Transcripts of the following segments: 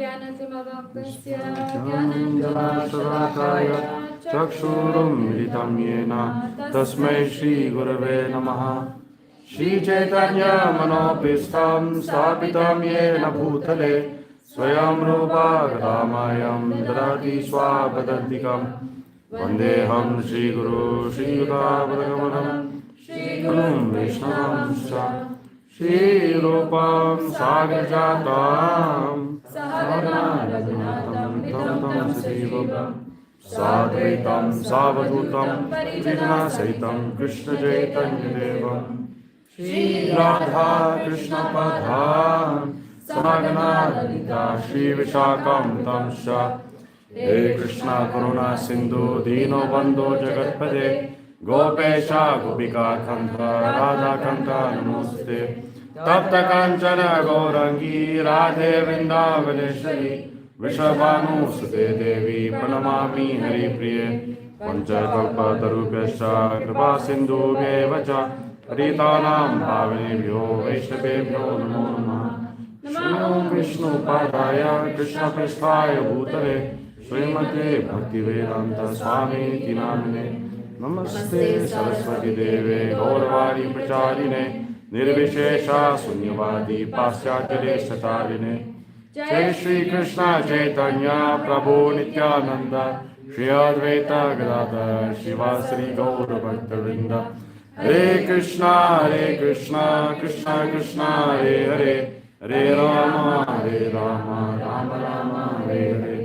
ज्ञानतिमवक्तस्य ज्ञानञ्जनशलाकाय चक्षुरुन्मिलितं येन तस्मै श्रीगुरवे नमः। श्रीचैतन्यमनोभीष्टं स्थापितं येन भूतले स्वयं रूपा रामायं ददाति स्वापदान्तिकम्। वन्देऽहं श्रीगुरो श्रीयुतापदकमलं श्रीगुरुं वैष्णवंश्च श्रीरूपं सागरजातं सहगना रघुनाथं तं सजीवं साद्वैतं सावधूतं परिजनसहितं कृष्णचैतन्यदेवं श्रीराधा कृष्णपदान् सहगना ललिता श्रीविशाखं तं च। हे कृष्णा करुणा सिंधु दीनबन्धो जगत्पते गोपेशा गोपिका कान्त राधा कान्त नमोस्तुते। तप्त कांचन गौरांगी राधे वृंदावनेश्वरी वृषभानुसुते देवी प्रणमामि हरिप्रिये। पञ्चकल्पतरुभ्यश्च कृपा सिन्धुभ्येव च पतितानां पावनेभ्यो वैष्णवेभ्यो नमो नमः। श्रीओं विष्णुपादाय कृष्णपृष्ठाय भूतले श्रीमते भक्तिवेदांत स्वामी नामिने नमस्ते सरस्वती देवे गौरवाणी प्रचारिणे निर्विशेषा शून्यवादी पाश्चात्यदेशतारिणे। जय श्री कृष्ण चैतन्य प्रभु नित्यानंद श्री अद्वैत गदाधर शिवाश्री गौर भक्तवृंद। हरे कृष्णा कृष्णा कृष्णा हरे हरे हरे राम राम राम हरे हरे।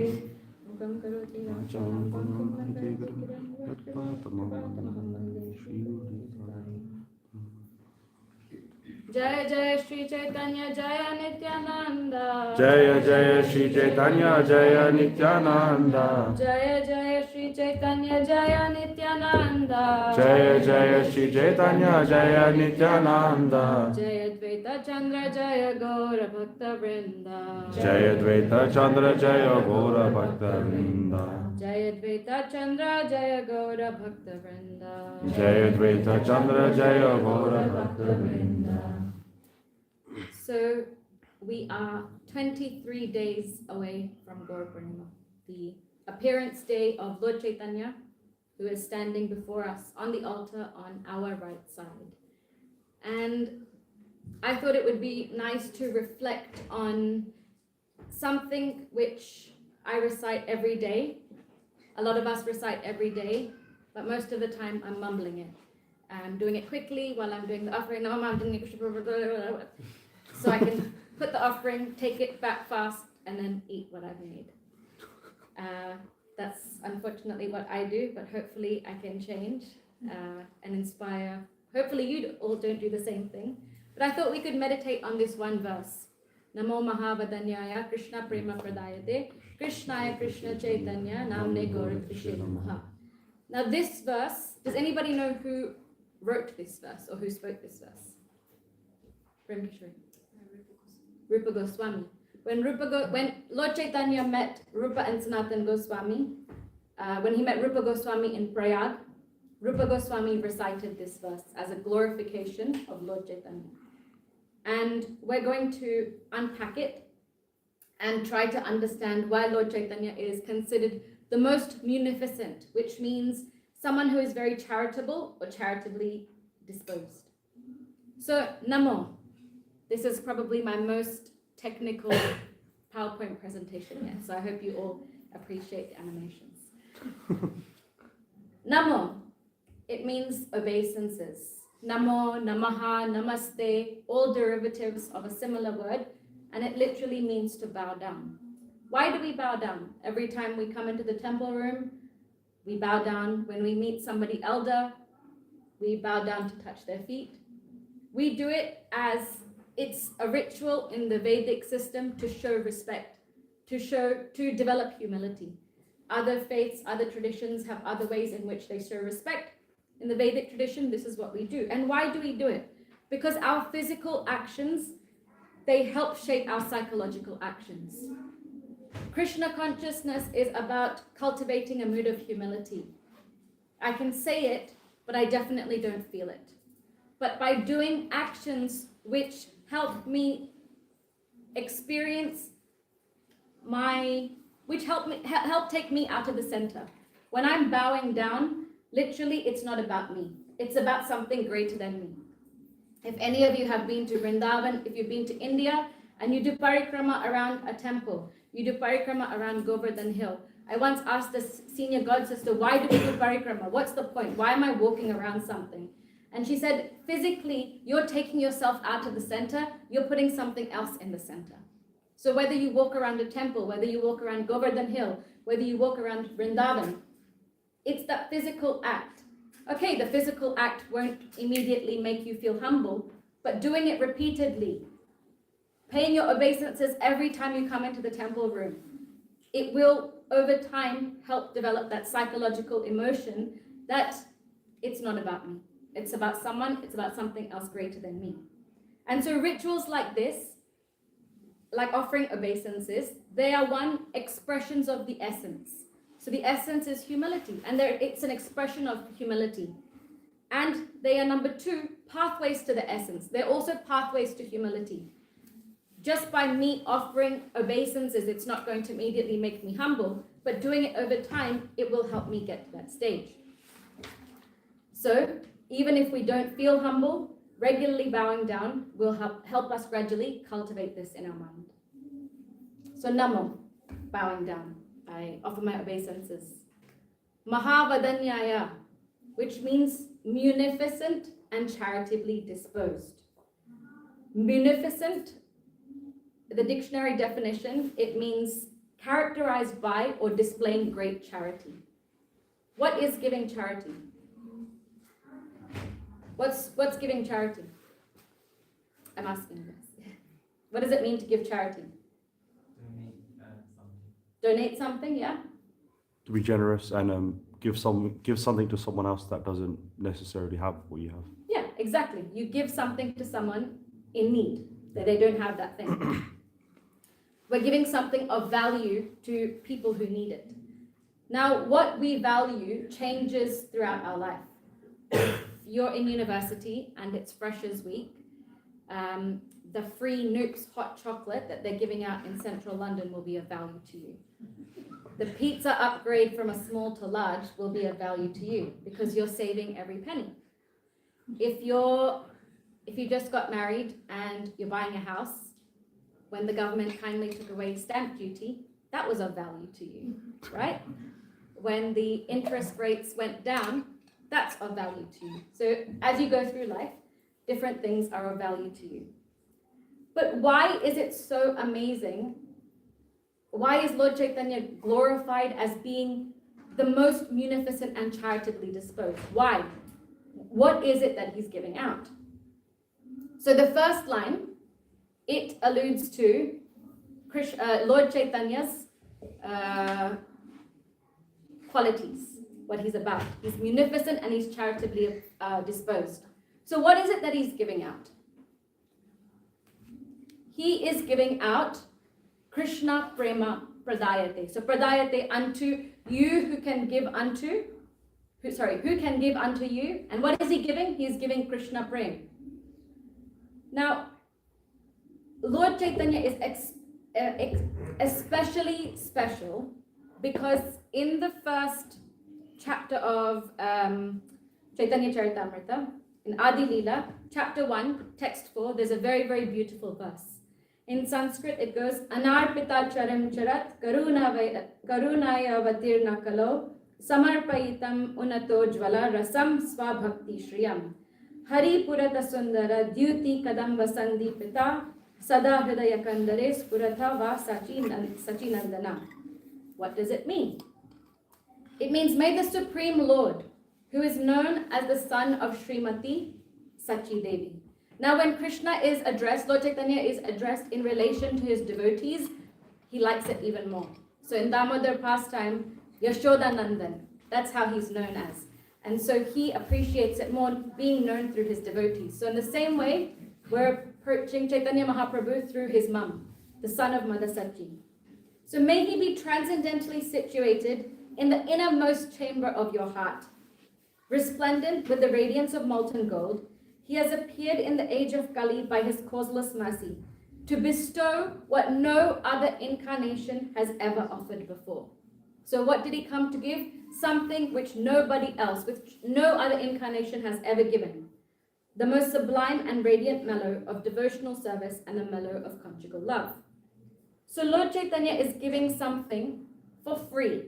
जय जय श्री चैतन्य जय नित्यानंद। जय जय श्री चैतन्य जय नित्यानंद। जय जय श्री चैतन्य जय नित्यानंद। जय जय श्री चैतन्य जय नित्यानंद। जय द्वैत चंद्र जय गौर भक्त वृंद। जय द्वैत चंद्र जय गौर भक्त वृंद। जय द्वैत चंद्र जय गौर भक्त वृंद। जय द्वैत चंद्र जय गौर भक्त वृंद। So we are 23 days away from Gaur Purnima, the appearance day of Lord Caitanya, who is standing before us on the altar on our right side. And I thought it would be nice to reflect on something which I recite every day. A lot of us recite every day, but most of the time I'm mumbling it. I'm doing it quickly while I'm doing the offering. No, I'm doing it. So I can put the offering, take it back fast, and then eat what I've made. That's unfortunately what I do, but hopefully I can change and inspire. Hopefully you all don't do the same thing. But I thought we could meditate on this one verse. Namo Mahavadanyaya Krishna Prema Pradayate Krishnaya Krishna Chaitanya Namne Gaurakrishna Namaha. Now this verse, does anybody know who wrote this verse or who spoke this verse? Kaishori. Rupa Goswami. When Lord Chaitanya met Rupa and Sanatan Goswami, when he met Rupa Goswami in Prayag, Rupa Goswami recited this verse as a glorification of Lord Chaitanya. And we're going to unpack it and try to understand why Lord Chaitanya is considered the most munificent, which means someone who is very charitable or charitably disposed. So, Namo. This is probably my most technical PowerPoint presentation yet, so I hope you all appreciate the animations. Namo, it means obeisances. Namo, Namaha, Namaste, all derivatives of a similar word, and it literally means to bow down. Why do we bow down? Every time we come into the temple room, we bow down. When we meet somebody elder, we bow down to touch their feet. We do it as it's a ritual in the Vedic system to show respect, to develop humility. Other faiths, other traditions have other ways in which they show respect. In the Vedic tradition, this is what we do. And why do we do it? Because our physical actions, they help shape our psychological actions. Krishna consciousness is about cultivating a mood of humility. I can say it, but I definitely don't feel it. But by doing actions which help me experience help take me out of the center. When I'm bowing down, literally, it's not about me. It's about something greater than me. If any of you have been to Vrindavan, if you've been to India, and you do parikrama around a temple, you do parikrama around Govardhan Hill. I once asked the senior god sister, why do we do parikrama? What's the point? Why am I walking around something? And she said, physically, you're taking yourself out of the center, you're putting something else in the center. So whether you walk around a temple, whether you walk around Govardhan Hill, whether you walk around Vrindavan, it's that physical act. Okay, the physical act won't immediately make you feel humble, but doing it repeatedly, paying your obeisances every time you come into the temple room, it will, over time, help develop that psychological emotion that it's not about me. It's about someone, it's about something else greater than me. And so rituals like this, like offering obeisances, they are one, expressions of the essence. So the essence is humility, and it's an expression of humility. And they are, number two, pathways to the essence. They're also pathways to humility. Just by me offering obeisances, it's not going to immediately make me humble, but doing it over time, it will help me get to that stage. So even if we don't feel humble, regularly bowing down will help us gradually cultivate this in our mind. So Namo, bowing down, I offer my obeisances. Mahavadanyaya, which means munificent and charitably disposed. Munificent, the dictionary definition, it means characterized by or displaying great charity. What is giving charity? What's giving charity? I'm asking this. What does it mean to give charity? Donate something, yeah? To be generous and give something to someone else that doesn't necessarily have what you have. Yeah, exactly. You give something to someone in need, that they don't have that thing. We're giving something of value to people who need it. Now, what we value changes throughout our life. You're in university and it's Freshers Week. The free Nooks hot chocolate that they're giving out in central London will be of value to you. The pizza upgrade from a small to large will be of value to you because you're saving every penny. If you just got married and you're buying a house, when the government kindly took away stamp duty, that was of value to you, right? When the interest rates went down, that's of value to you. So as you go through life, different things are of value to you. But why is it so amazing? Why is Lord Caitanya glorified as being the most munificent and charitably disposed? Why? What is it that he's giving out? So the first line, it alludes to Lord Caitanya's qualities, what he's about. He's munificent and he's charitably disposed. So what is it that he's giving out? He is giving out Krishna Prema Pradayate. So Pradayate, unto you who can give unto, who can give unto you. And what is he giving? He's giving Krishna Prem. Now, Lord Caitanya is especially special because in the first chapter of Chaitanya Charitamrita, in Adi Leela, chapter 1, text 4, there's a very, very beautiful verse. In Sanskrit, it goes, Anarpita charam charat karunaya vatirna kalo samarpayitam unato jvala rasam swabhakti shriyam hari purata sundara dyuti kadam vasandi pita sada hridaya kandare spuratha va sachinandana. What does it mean? It means, may the Supreme Lord, who is known as the son of Srimati Sachi Devi. Now, when Krishna is addressed, Lord Caitanya is addressed in relation to his devotees, he likes it even more. So in Damodar pastime, Yashoda Nandan, that's how he's known as. And so he appreciates it more being known through his devotees. So in the same way, we're approaching Chaitanya Mahaprabhu through his mum, the son of Mother Sachi. So may he be transcendently situated in the innermost chamber of your heart. Resplendent with the radiance of molten gold, he has appeared in the age of Kali by his causeless mercy. to bestow what no other incarnation has ever offered before. So what did he come to give? Something which nobody else, which no other incarnation has ever given. The most sublime and radiant mellow of devotional service and the mellow of conjugal love. So Lord Caitanya is giving something for free.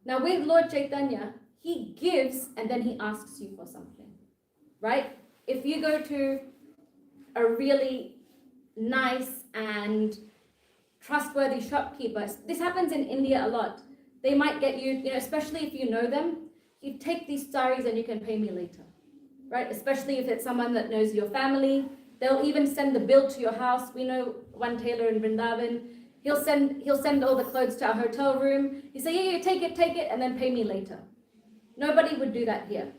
Now with Lord Caitanya, he gives and then he asks you for something, right? If you go to a really nice and trustworthy shopkeeper, this happens in India a lot. They might get you, especially if you know them, you take these saris and you can pay me later, right? Especially if it's someone that knows your family. They'll even send the bill to your house. We know one tailor in Vrindavan. He'll send all the clothes to our hotel room. You say, yeah, take it, and then pay me later. Nobody would do that here,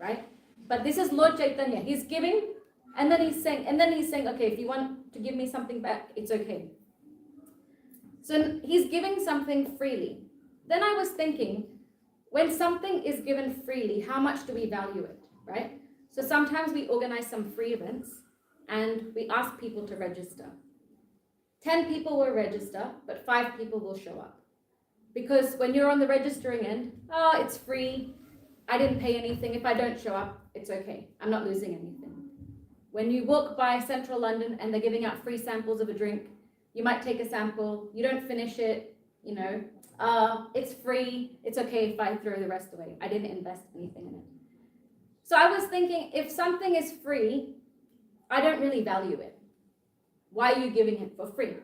right? But this is Lord Caitanya. He's giving, and then he's saying, okay, if you want to give me something back, it's okay. So he's giving something freely. Then I was thinking, when something is given freely, how much do we value it, right? So sometimes we organize some free events and we ask people to register. 10 people will register, but 5 people will show up. Because when you're on the registering end, it's free, I didn't pay anything. If I don't show up, it's okay. I'm not losing anything. When you walk by central London and they're giving out free samples of a drink, you might take a sample, you don't finish it, it's free, it's okay if I throw the rest away. I didn't invest anything in it. So I was thinking, if something is free, I don't really value it. Why are you giving it for free?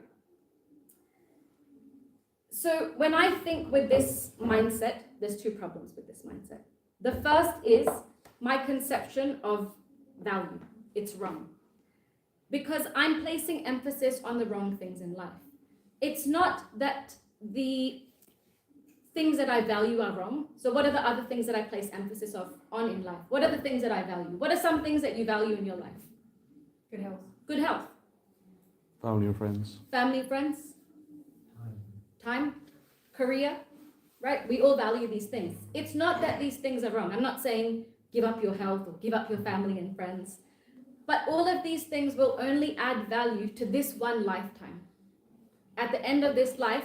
So when I think with this mindset, there's 2 problems with this mindset. The first is my conception of value. It's wrong. Because I'm placing emphasis on the wrong things in life. It's not that the things that I value are wrong. So what are the other things that I place emphasis on in life? What are the things that I value? What are some things that you value in your life? Good health. Good health. Family and friends. Family, friends. Time. Career. Right? We all value these things. It's not that these things are wrong. I'm not saying give up your health or give up your family and friends. But all of these things will only add value to this one lifetime. At the end of this life,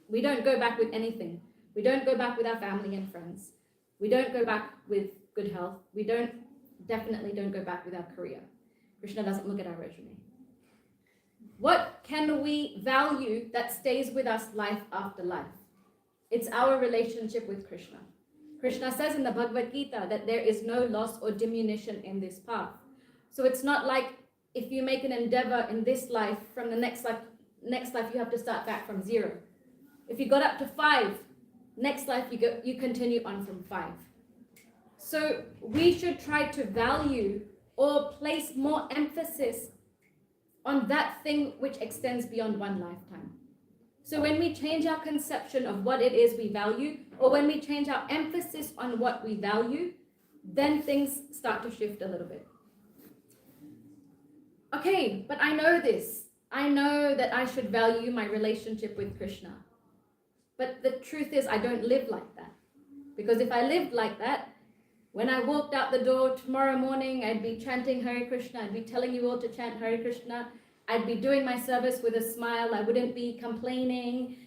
we don't go back with anything. We don't go back with our family and friends. We don't go back with good health. We definitely don't go back with our career. Krishna doesn't look at our resume. What can we value that stays with us life after life? It's our relationship with Krishna. Krishna says in the Bhagavad Gita that there is no loss or diminution in this path. So it's not like if you make an endeavor in this life, from the next life you have to start back from 0. If you got up to 5, next life you continue on from 5. So we should try to value or place more emphasis on that thing which extends beyond one lifetime. So when we change our conception of what it is we value, or when we change our emphasis on what we value, then things start to shift a little bit. Okay, but I know this. I know that I should value my relationship with Krishna. But the truth is, I don't live like that. Because if I lived like that, when I walked out the door tomorrow morning, I'd be chanting Hare Krishna. I'd be telling you all to chant Hare Krishna. I'd be doing my service with a smile. I wouldn't be complaining.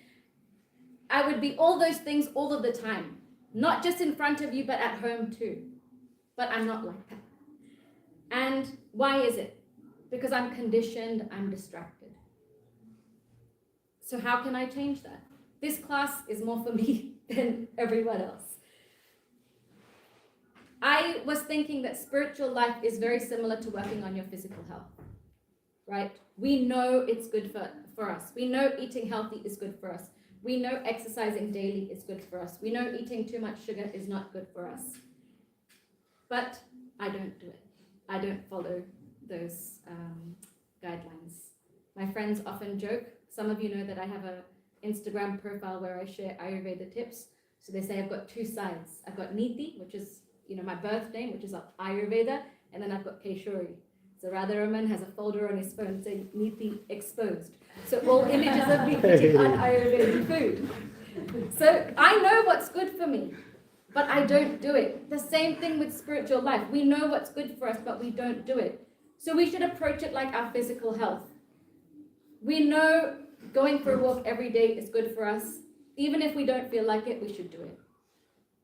I would be all those things all of the time. Not just in front of you, but at home too. But I'm not like that. And why is it? Because I'm conditioned, I'm distracted. So how can I change that? This class is more for me than everyone else. I was thinking that spiritual life is very similar to working on your physical health, right? We know it's good for us. We know eating healthy is good for us. We know exercising daily is good for us. We know eating too much sugar is not good for us. But I don't do it. I don't follow those guidelines. My friends often joke. Some of you know that I have an Instagram profile where I share Ayurveda tips. So they say I've got 2 sides. I've got Niti, which is my birth name, which is Ayurveda, and then I've got Kaishori. So Radharaman has a folder on his phone saying Niti exposed. So all images of me eating un-Ayurvedic food. So I know what's good for me, but I don't do it. The same thing with spiritual life. We know what's good for us, but we don't do it. So we should approach it like our physical health. We know going for a walk every day is good for us. Even if we don't feel like it, we should do it.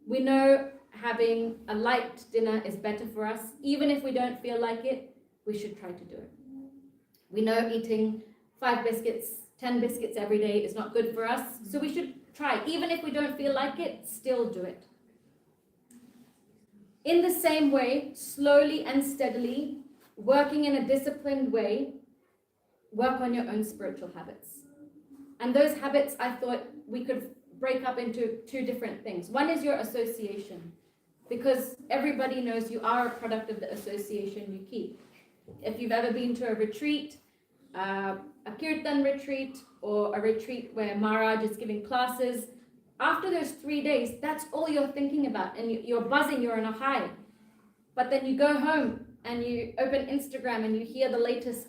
We know having a light dinner is better for us. Even if we don't feel like it, we should try to do it. We know eating 5 biscuits, 10 biscuits every day is not good for us. So we should try. Even if we don't feel like it, still do it. In the same way, slowly and steadily, working in a disciplined way, work on your own spiritual habits. And those habits, I thought we could break up into 2 different things. One is your association, because everybody knows you are a product of the association you keep. If you've ever been to a retreat, a kirtan retreat, or a retreat where Maharaj is giving classes, after those 3 days, that's all you're thinking about, and you're buzzing, you're on a high. But then you go home and you open Instagram and you hear the latest,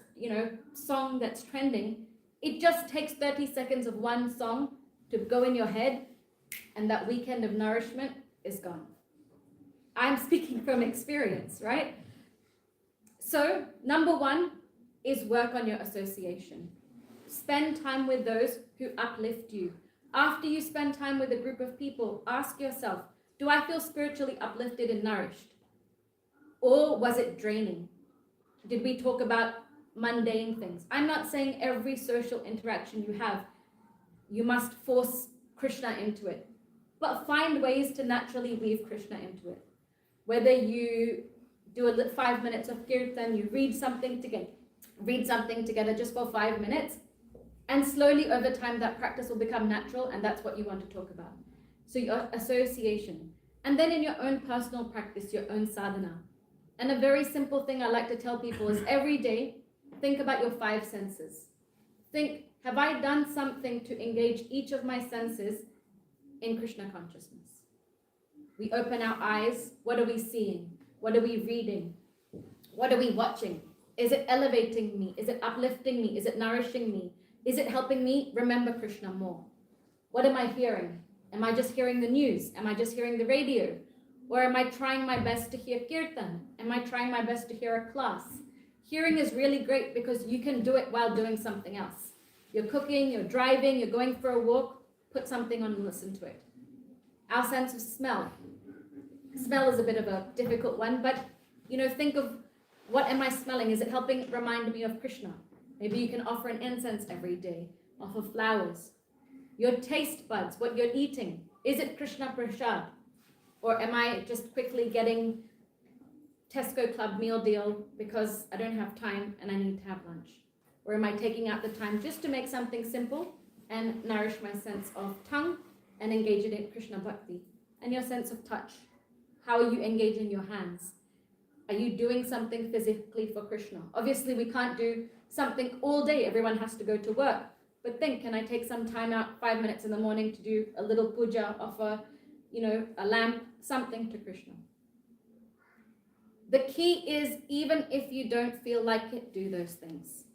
song that's trending. It just takes 30 seconds of one song to go in your head, and that weekend of nourishment is gone. I'm speaking from experience, right? So, number 1 is work on your association. Spend time with those who uplift you. After you spend time with a group of people, ask yourself, do I feel spiritually uplifted and nourished? Or was it draining? Did we talk about mundane things? I'm not saying every social interaction you have, you must force Krishna into it. But find ways to naturally weave Krishna into it. Whether you do 5 minutes of kirtan, you read something together just for 5 minutes, and slowly over time that practice will become natural, and that's what you want to talk about. So your association. And then in your own personal practice, your own sadhana. And a very simple thing I like to tell people is every day, think about your 5 senses. Think, have I done something to engage each of my senses in Krishna consciousness? We open our eyes, what are we seeing? What are we reading? What are we watching? Is it elevating me? Is it uplifting me? Is it nourishing me? Is it helping me remember Krishna more? What am I hearing? Am I just hearing the news? Am I just hearing the radio? Or am I trying my best to hear kirtan? Am I trying my best to hear a class? Hearing is really great because you can do it while doing something else. You're cooking, you're driving, you're going for a walk, put something on and listen to it. Our sense of smell. Smell is a bit of a difficult one, but think of, what am I smelling? Is it helping remind me of Krishna? Maybe you can offer an incense every day, offer flowers. Your taste buds, what you're eating, is it Krishna Prasad? Or am I just quickly getting Tesco Club meal deal because I don't have time and I need to have lunch? Or am I taking out the time just to make something simple and nourish my sense of tongue and engage it in Krishna Bhakti? And your sense of touch. How are you engaging your hands? Are you doing something physically for Krishna? Obviously, we can't do something all day. Everyone has to go to work. But think, can I take some time out, 5 minutes in the morning to do a little puja, offer, a lamp, something to Krishna? The key is, even if you don't feel like it, do those things.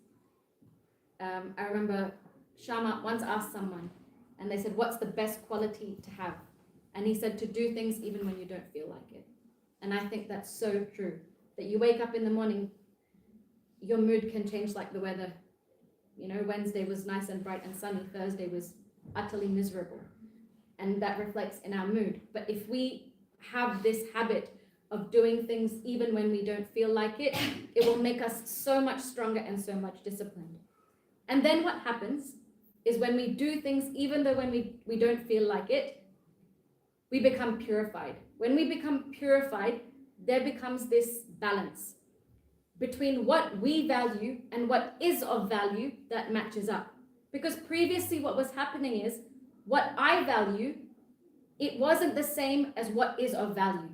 I remember Shama once asked someone, and they said, what's the best quality to have? And he said, to do things even when you don't feel like it. And I think that's so true, that you wake up in the morning, your mood can change like the weather. Wednesday was nice and bright and sunny, Thursday was utterly miserable. And that reflects in our mood. But if we have this habit of doing things even when we don't feel like it, it will make us so much stronger and so much disciplined. And then what happens is when we do things, even though when we don't feel like it, we become purified. When we become purified, there becomes this balance between what we value and what is of value that matches up. Because previously what was happening is, what I value, it wasn't the same as what is of value.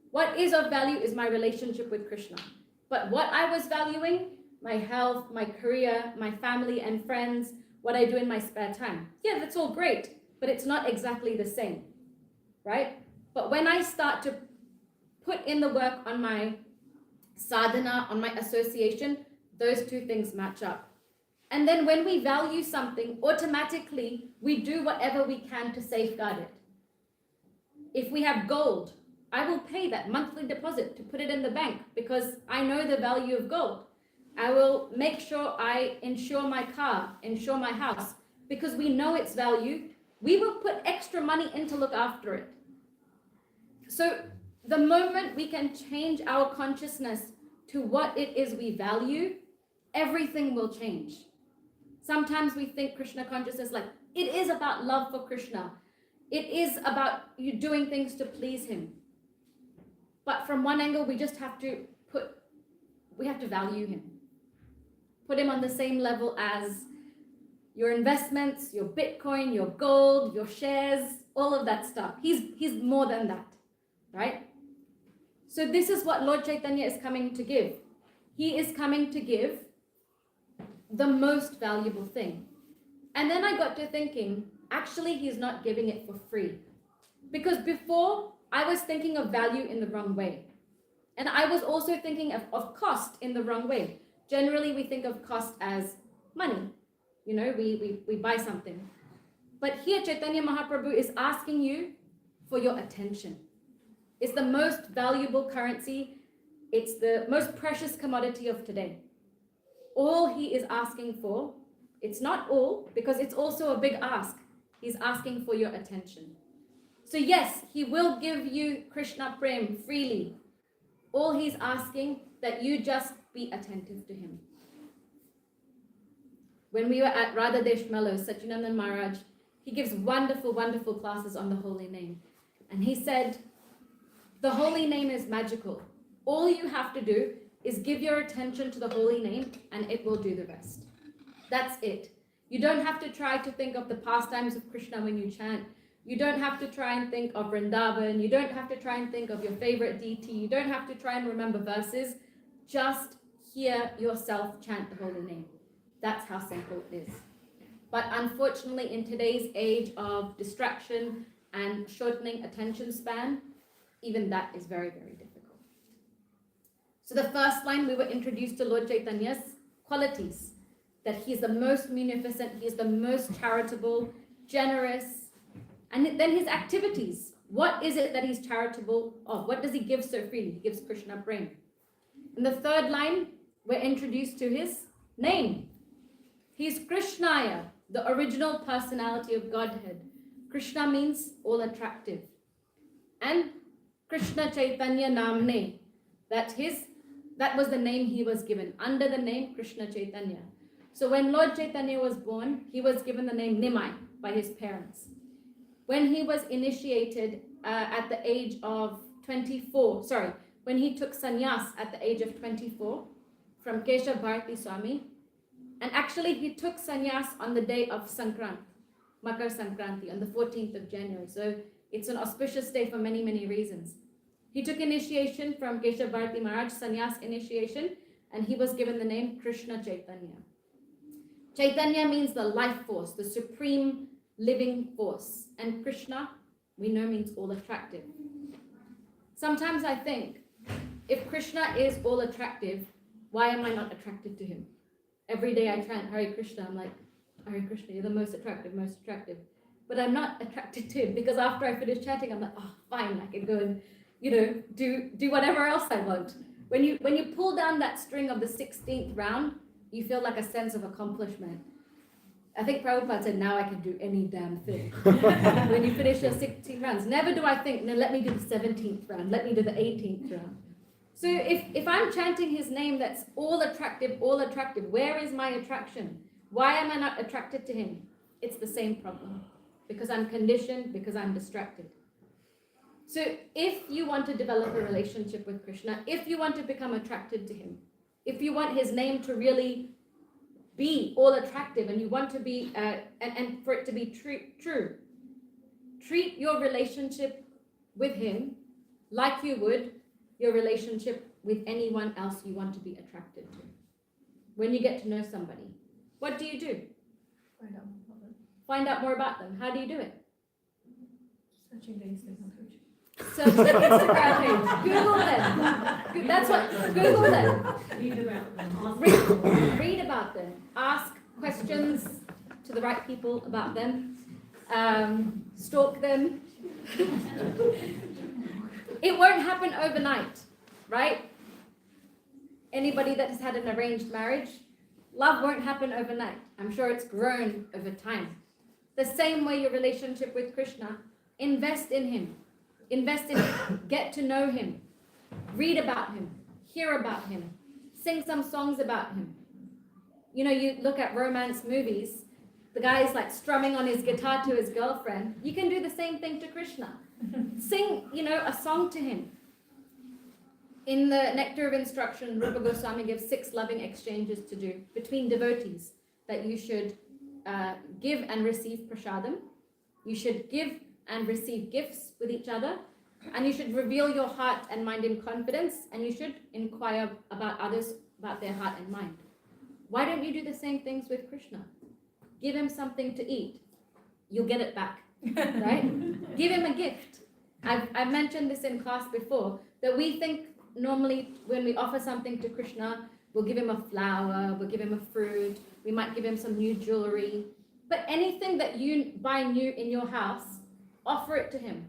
What is of value is my relationship with Krishna. But what I was valuing, my health, my career, my family and friends, what I do in my spare time. Yeah, that's all great, but it's not exactly the same, right? But when I start to put in the work on my sadhana, on my association, those 2 things match up. And then when we value something, automatically we do whatever we can to safeguard it. If we have gold, I will pay that monthly deposit to put it in the bank because I know the value of gold. I will make sure I insure my car, insure my house, because we know its value. We will put extra money in to look after it. So the moment we can change our consciousness to what it is we value, everything will change. Sometimes we think Krishna consciousness like it is about love for Krishna. It is about you doing things to please him. But from one angle, we just have to value him. Put him on the same level as your investments, your Bitcoin, your gold, your shares, all of that stuff. He's more than that, right? So this is what Lord Caitanya is coming to give. He is coming to give the most valuable thing. And then I got to thinking, actually, he's not giving it for free. Because before, I was thinking of value in the wrong way. And I was also thinking of cost in the wrong way. Generally, we think of cost as money. You know, we buy something. But here, Caitanya Mahaprabhu is asking you for your attention. It's the most valuable currency. It's the most precious commodity of today. All he is asking for, it's not all, because it's also a big ask. He's asking for your attention. So yes, he will give you Krishna Prem freely. All he's asking that you just be attentive to him. When we were at Radha Desh Mellow, Satyanandan Maharaj, he gives wonderful, wonderful classes on the holy name. And he said, the holy name is magical. All you have to do is give your attention to the holy name and it will do the rest. That's it. You don't have to try to think of the pastimes of Krishna when you chant. You don't have to try and think of Vrindavan. You don't have to try and think of your favorite deity. You don't have to try and remember verses. Just hear yourself chant the holy name. That's how simple it is. But unfortunately, in today's age of distraction and shortening attention span, even that is very, very difficult. So the first line, we were introduced to Lord Chaitanya's qualities, that he is the most munificent, he is the most charitable, generous, and then his activities. What is it that he's charitable of? What does he give so freely? He gives Krishna Prem. In the third line, we're introduced to his name. He's Krishnaya, the original personality of Godhead. Krishna means all attractive. And Krishna Caitanya Namne, that was the name he was given, under the name Krishna Caitanya. So when Lord Caitanya was born, he was given the name Nimai by his parents. When he was initiated at the age of 24, when he took sannyas at the age of 24 from Keshav Bharati Swami, and actually he took sannyas on the day of Sankrant, Makar Sankranti, on the 14th of January. So it's an auspicious day for many, many reasons. He took initiation from Keshav Bharati Maharaj, sannyas initiation, and he was given the name Krishna Caitanya. Chaitanya means the life force, the supreme living force. And Krishna, we know, means all attractive. Sometimes I think, if Krishna is all attractive, why am I not attracted to him? Every day I chant Hare Krishna, I'm like, Hare Krishna, you're the most attractive, most attractive. But I'm not attracted to him, because after I finish chanting, I'm like, oh, fine, I can go and, do whatever else I want. When you pull down that string of the 16th round, you feel like a sense of accomplishment. I think Prabhupada said, now I can do any damn thing. When you finish your 16 rounds, never do I think, no, let me do the 17th round, let me do the 18th round. So if I'm chanting his name that's all attractive, where is my attraction? Why am I not attracted to him? It's the same problem. Because I'm conditioned, because I'm distracted. So if you want to develop a relationship with Krishna, if you want to become attracted to him, if you want his name to really be all attractive, and you want to be, and for it to be true, treat your relationship with him like you would your relationship with anyone else you want to be attracted to. When you get to know somebody, what do you do? Find out more about them. How do you do it? Searching the Instagram page. Search the Instagram page. Google them. That's what. Google them. Read about them. Read about them. Ask questions to the right people about them. Stalk them. It won't happen overnight, right? Anybody that has had an arranged marriage, love won't happen overnight. I'm sure it's grown over time. The same way your relationship with Krishna, invest in him. Invest in him. Get to know him. Read about him. Hear about him. Sing some songs about him. You know, you look at romance movies, the guy's like strumming on his guitar to his girlfriend. You can do the same thing to Krishna. Sing, you know, a song to him. In the Nectar of Instruction, Rupa Goswami gives 6 loving exchanges to do between devotees, that you should give and receive prasadam. You should give and receive gifts with each other. And you should reveal your heart and mind in confidence. And you should inquire about others, about their heart and mind. Why don't you do the same things with Krishna? Give him something to eat. You'll get it back, right? Give him a gift. I've mentioned this in class before, that we think normally when we offer something to Krishna, we'll give him a flower, we'll give him a fruit, we might give him some new jewelry. But anything that you buy new in your house, offer it to him.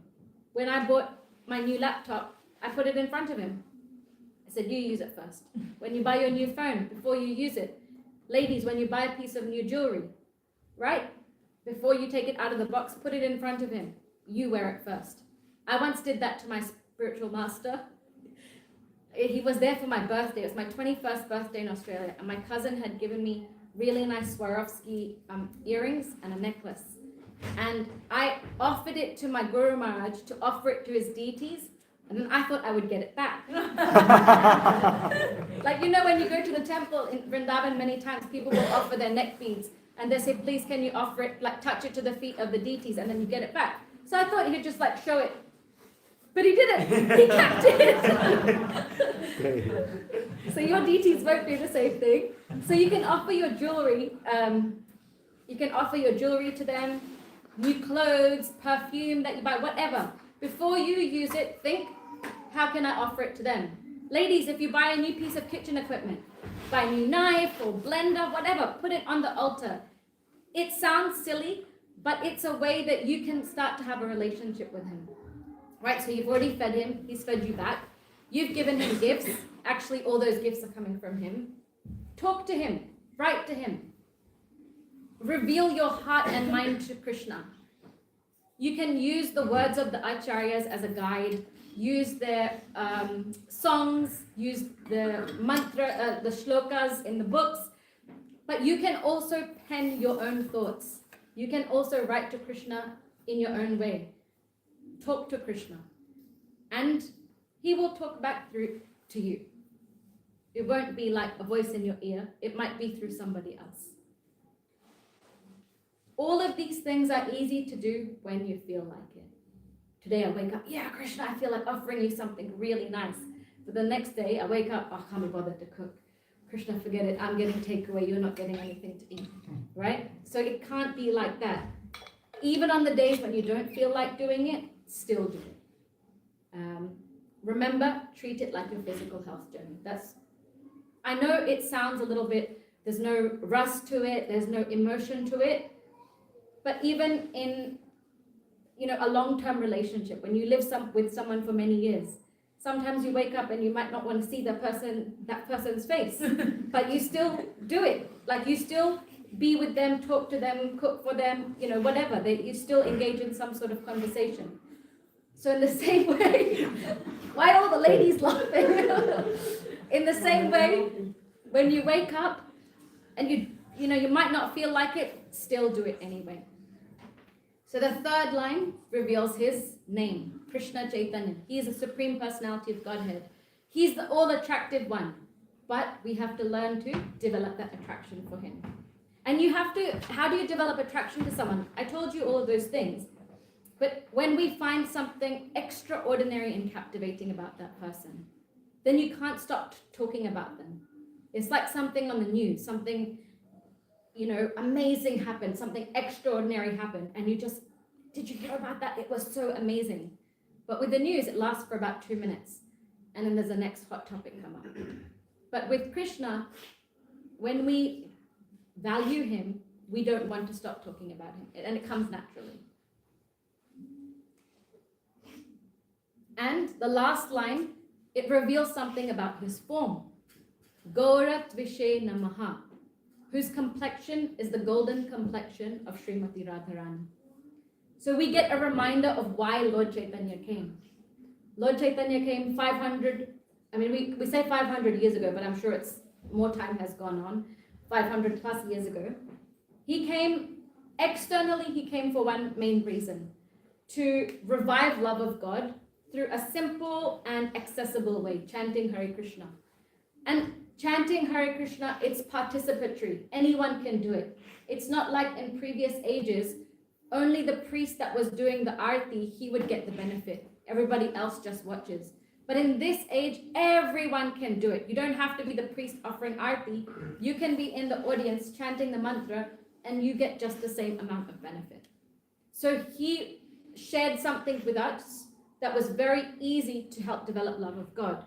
When I bought my new laptop, I put it in front of him. I said, you use it first. When you buy your new phone, before you use it, ladies, when you buy a piece of new jewelry, right? Before you take it out of the box, put it in front of him. You wear it first. I once did that to my spiritual master. He was there for my birthday. It was my 21st birthday in Australia. And my cousin had given me really nice Swarovski earrings and a necklace. And I offered it to my Guru Maharaj to offer it to his deities. And then I thought I would get it back. Like, you know, when you go to the temple in Vrindavan, many times people will offer their neck beads. And they say, please, can you offer it, like touch it to the feet of the deities, and then you get it back. So I thought he'd just like show it. But he didn't. He kept it. So your deities won't do the same thing. So you can offer your jewelry. You can offer your jewelry to them, new clothes, perfume that you buy, whatever. Before you use it, think, how can I offer it to them? Ladies, if you buy a new piece of kitchen equipment, buy a new knife or blender, whatever, put it on the altar. It sounds silly, but it's a way that you can start to have a relationship with him. Right, so you've already fed him, he's fed you back. You've given him gifts. Actually, all those gifts are coming from him. Talk to him, write to him. Reveal your heart and mind to Krishna. You can use the words of the acharyas as a guide. Use their songs, use the mantra, the shlokas in the books. But you can also pen your own thoughts. You can also write to Krishna in your own way. Talk to Krishna, and he will talk back through to you. It won't be like a voice in your ear. It might be through somebody else. All of these things are easy to do when you feel like it. Today I wake up, yeah, Krishna, I feel like offering you something really nice. But the next day I wake up, I can't be bothered to cook. Krishna, forget it. I'm getting takeaway. You're not getting anything to eat, right? So it can't be like that. Even on the days when you don't feel like doing it, still do it. Remember, treat it like your physical health journey. I know it sounds a little bit, there's no rust to it, there's no emotion to it, but even in, you know, a long-term relationship, when you live with someone for many years, sometimes you wake up and you might not want to see that person's face, but you still do it. Like, you still be with them, talk to them, cook for them, you know, whatever. You still engage in some sort of conversation. So in the same way, why are all the ladies laughing? In the same way, when you wake up and you know, you might not feel like it, still do it anyway. So the third line reveals his name, Krishna Caitanya. He is the Supreme Personality of Godhead. He's the all-attractive one, but we have to learn to develop that attraction for him. And you have to, how do you develop attraction to someone? I told you all of those things. But when we find something extraordinary and captivating about that person, then you can't stop talking about them. It's like something on the news, something, you know, amazing happened, something extraordinary happened, and you just, did you hear about that? It was so amazing. But with the news, it lasts for about 2 minutes, and then there's the next hot topic come up. But with Krishna, when we value him, we don't want to stop talking about him, and it comes naturally. And the last line, it reveals something about his form. Gaurat Vishe Namaha, whose complexion is the golden complexion of Srimati Radharani. So we get a reminder of why Lord Chaitanya came. Lord Chaitanya came 500, we say 500 years ago, but I'm sure it's more time has gone on, 500 plus years ago. He came, externally he came for one main reason, to revive love of God through a simple and accessible way, chanting Hare Krishna. And chanting Hare Krishna, it's participatory. Anyone can do it. It's not like in previous ages, only the priest that was doing the arti, he would get the benefit. Everybody else just watches. But in this age, everyone can do it. You don't have to be the priest offering arti. You can be in the audience chanting the mantra and you get just the same amount of benefit. So he shared something with us that was very easy to help develop love of God.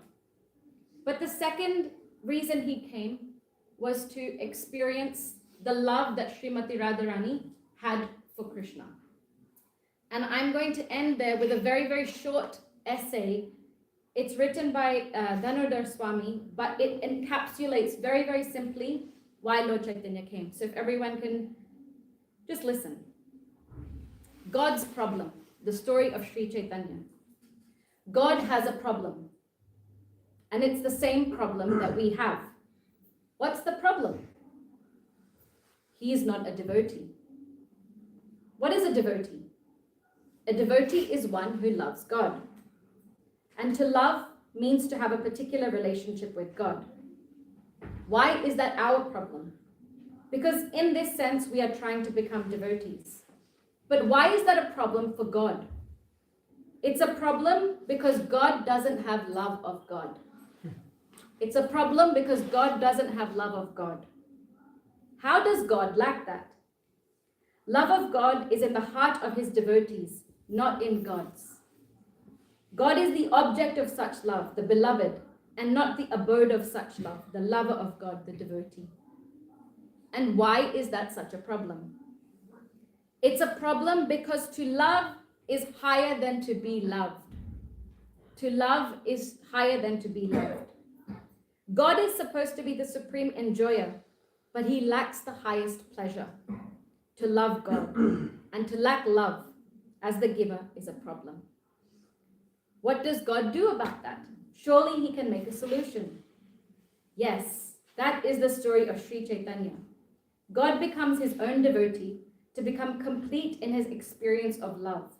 But the second reason he came was to experience the love that Srimati Radharani had for Krishna. And I'm going to end there with a very, very short essay. It's written by Dhanodhar Swami, but it encapsulates very, very simply why Lord Chaitanya came. So if everyone can just listen. God's problem, the story of Sri Chaitanya. God has a problem. And it's the same problem that we have. What's the problem? He is not a devotee. What is a devotee? A devotee is one who loves God. And to love means to have a particular relationship with God. Why is that our problem? Because in this sense, we are trying to become devotees. But why is that a problem for God? It's a problem because God doesn't have love of God. It's a problem because God doesn't have love of God. How does God lack that? Love of God is in the heart of his devotees, not in God's. God is the object of such love, the beloved, and not the abode of such love, the lover of God, the devotee. And why is that such a problem? It's a problem because to love is higher than to be loved. To love is higher than to be loved. God is supposed to be the supreme enjoyer, but he lacks the highest pleasure. To love God and to lack love as the giver is a problem. What does God do about that? Surely he can make a solution. Yes, that is the story of Sri Chaitanya. God becomes his own devotee to become complete in his experience of love.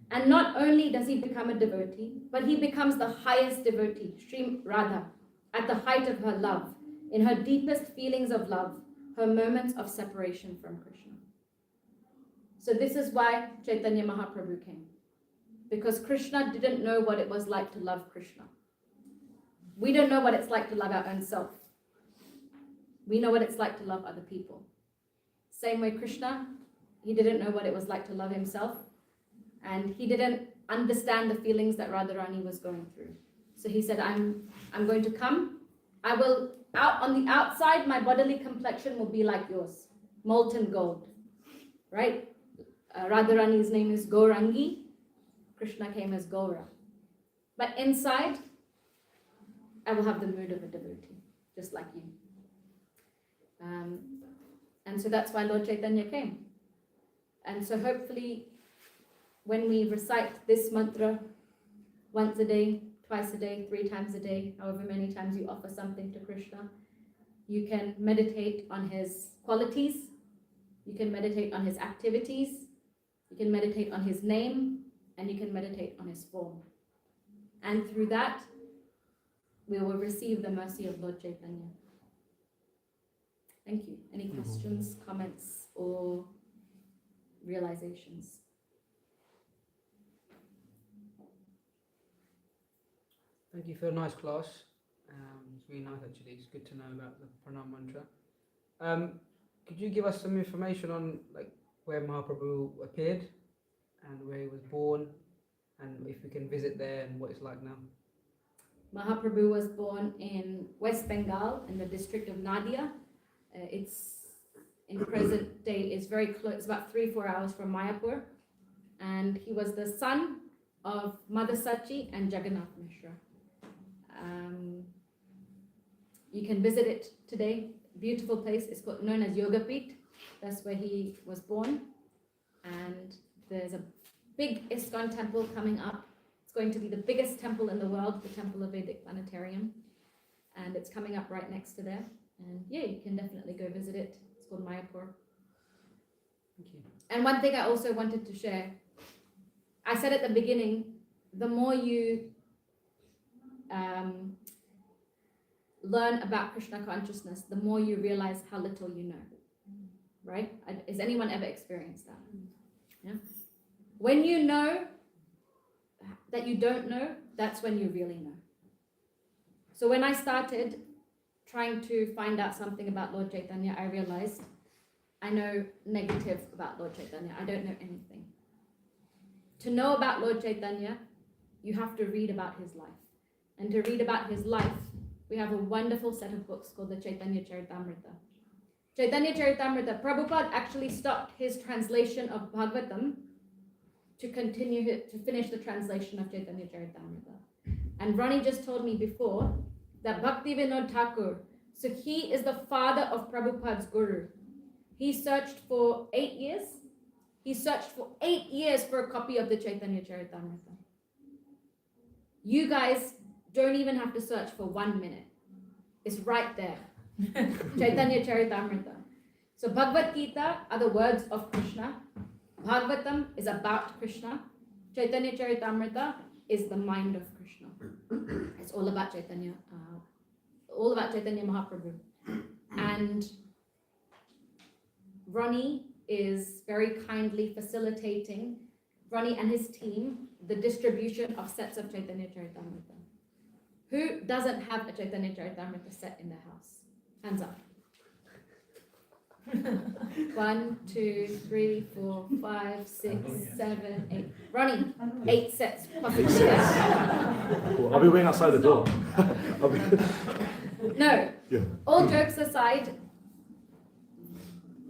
And not only does he become a devotee, but he becomes the highest devotee, Sri Radha, at the height of her love, in her deepest feelings of love, her moments of separation from Krishna. So this is why Chaitanya Mahaprabhu came. Because Krishna didn't know what it was like to love Krishna. We don't know what it's like to love our own self. We know what it's like to love other people. Same way Krishna, he didn't know what it was like to love himself. And he didn't understand the feelings that Radharani was going through. So he said, I'm going to come. I will, on the outside, my bodily complexion will be like yours, molten gold, right? Radharani's name is Gaurangi. Krishna came as Gaura. But inside, I will have the mood of a devotee, just like you. And so that's why Lord Chaitanya came. And so hopefully, when we recite this mantra once a day, twice a day, 3 times a day, however many times you offer something to Krishna, you can meditate on his qualities, you can meditate on his activities, you can meditate on his name, and you can meditate on his form. And through that, we will receive the mercy of Lord Chaitanya. Thank you. Any questions, comments, or realizations? Thank you for a nice class. It's really nice actually. It's good to know about the pranam mantra. Could you give us some information on where Mahaprabhu appeared and where he was born, and if we can visit there and what it's like now? Mahaprabhu was born in West Bengal in the district of Nadia. It's in present day is very close. It's about 3-4 hours from Mayapur, and he was the son of Mother Sachi and Jagannath Mishra. You can visit it today. Beautiful place. It's known as Yoga Peeth. That's where he was born. And there's a big ISKCON temple coming up. It's going to be the biggest temple in the world, the Temple of Vedic Planetarium. And it's coming up right next to there. And yeah, you can definitely go visit it. It's called Mayapur. Thank you. And one thing I also wanted to share, I said at the beginning, the more you learn about Krishna consciousness, the more you realize how little you know. Right? Has anyone ever experienced that? Yeah. When you know that you don't know, that's when you really know. So when I started trying to find out something about Lord Caitanya, I realized I know negative about Lord Caitanya. I don't know anything. To know about Lord Caitanya, you have to read about his life. And to read about his life, we have a wonderful set of books called the Caitanya Charitamrita. Caitanya Charitamrita, Prabhupada actually stopped his translation of Bhagavatam to finish the translation of Caitanya Charitamrita. And Ronnie just told me before that Bhakti Vinod Thakur, so he is the father of Prabhupada's guru. He searched for 8 years. He searched for 8 years for a copy of the Caitanya Charitamrita. You guys don't even have to search for 1 minute. It's right there. Caitanya Charitamrita. So Bhagavad Gita are the words of Krishna. Bhagavatam is about Krishna. Caitanya Charitamrita is the mind of Krishna. It's all about Caitanya Mahaprabhu. And Ronnie is very kindly facilitating, Ronnie and his team, the distribution of sets of Caitanya Charitamrita. Who doesn't have a Caitanya Charitamrita set in their house? Hands up. 1, 2, 3, 4, 5, 6, 7, 8. Ronnie, 8 sets, possibly. Cool. I'll be waiting outside the door. No. Yeah. All jokes aside,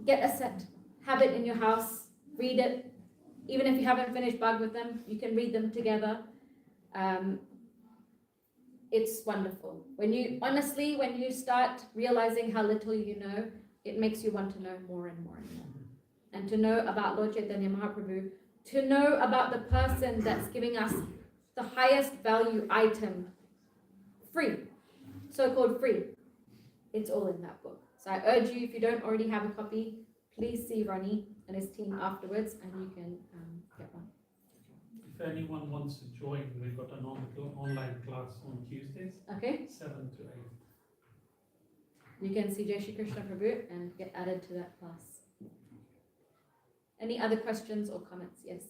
get a set, have it in your house, read it. Even if you haven't finished Bhagavatam, you can read them together. It's wonderful. When you start realizing how little you know, it makes you want to know more and more and more. And to know about Lord Chaitanya Mahaprabhu, to know about the person that's giving us the highest value item, free, so-called free. It's all in that book. So I urge you, if you don't already have a copy, please see Ronnie and his team afterwards, and you can get one. If anyone wants to join, we've got an online class on Tuesdays, Okay? 7 to 8. You can see Jai Shri Krishna Prabhu and get added to that class. Any other questions or comments? Yes.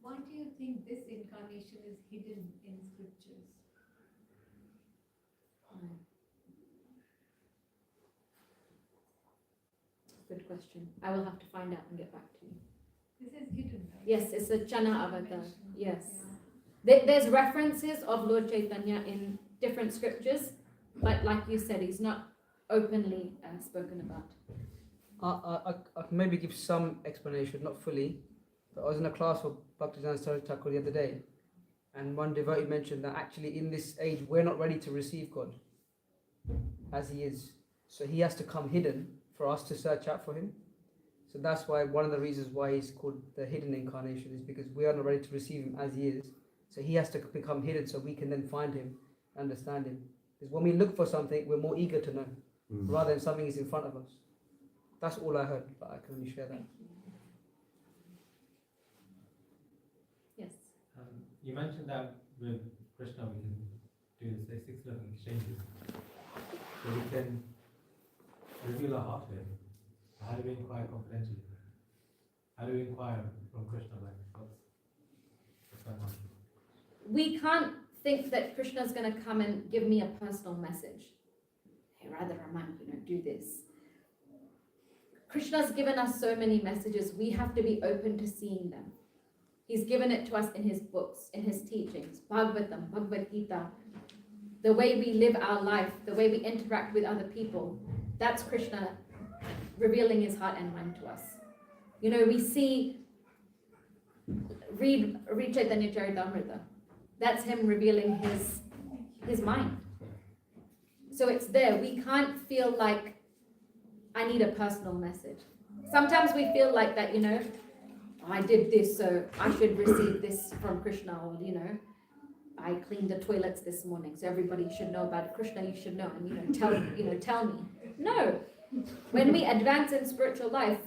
Why do you think this incarnation is hidden in scriptures? Good question. I will have to find out and get back to you. This is hidden, right? Yes, it's a Chana avatar. Mentioned. Yes. Yeah. There's references of Lord Chaitanya in different scriptures, but like you said, he's not openly spoken about. I can maybe give some explanation, not fully, but I was in a class for Bhaktivedanta Saraswati Thakur the other day, and one devotee mentioned that actually in this age we're not ready to receive God as he is, so he has to come hidden for us to search out for him. So that's why one of the reasons why he's called the hidden incarnation is because we are not ready to receive him as he is, so he has to become hidden so we can then find him, understand him. Because when we look for something, we're more eager to know rather than something is in front of us. That's all I heard, but I can only share that. Yes. You mentioned that with Krishna we can do say 6 level exchanges. So we can reveal our heart to him. How do we inquire confidentially? How do we inquire from Krishna like what's going on? We can't think that Krishna's going to come and give me a personal message. Hey, Radha Raman, do this. Krishna's given us so many messages, we have to be open to seeing them. He's given it to us in his books, in his teachings, Bhagavatam, Bhagavad Gita, the way we live our life, the way we interact with other people. That's Krishna revealing his heart and mind to us. We see, read Caitanya Charitamrita. That's him revealing his mind. So it's there. We can't feel like I need a personal message. Sometimes we feel like that, I did this, so I should receive this from Krishna, or, I cleaned the toilets this morning, so everybody should know about it. Krishna, you should know, and, tell me. No. When we advance in spiritual life,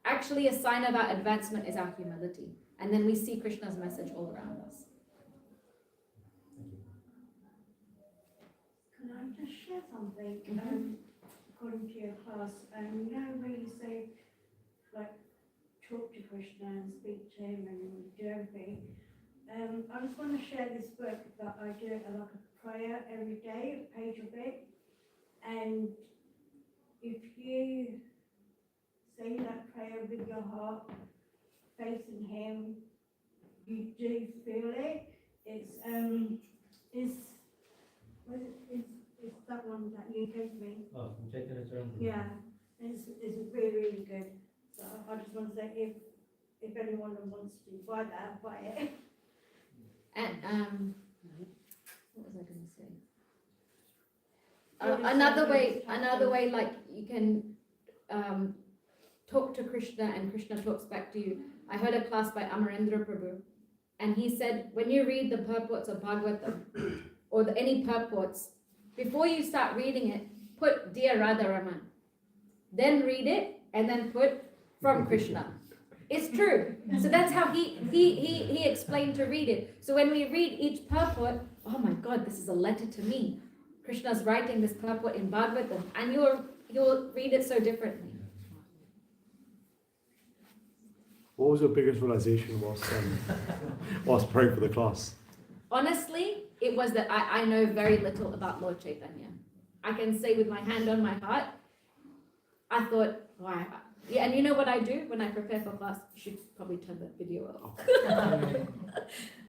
actually a sign of our advancement is our humility. And then we see Krishna's message all around us. Can I just share something? Mhm. According to your class, where you say, like, talk to Krishna and speak to him and do everything. I just want to share this book that I do like a prayer every day, a page of it. And if you say that prayer with your heart, facing him, you do feel it. It's that one that you gave me. Oh, from Chaitanya Charan. Yeah, it's really, really good. So I just want to say, if anyone wants to buy that, buy it. And what was I going to say? Yeah, Another way, like you can talk to Krishna and Krishna talks back to you. I heard a class by Amarendra Prabhu, and he said when you read the purports of Bhagavatam or any purports, before you start reading it, put Dear Radha Raman, then read it, and then put from Krishna. It's true. So that's how he explained to read it. So when we read each purport, oh my God, this is a letter to me. Krishna's writing this purport in Bhagavatam, and you'll read it so differently. What was your biggest realization whilst praying for the class? Honestly, it was that I know very little about Lord Chaitanya. I can say with my hand on my heart, I thought, wow. Yeah, and you know what I do when I prepare for class? You should probably turn that video off.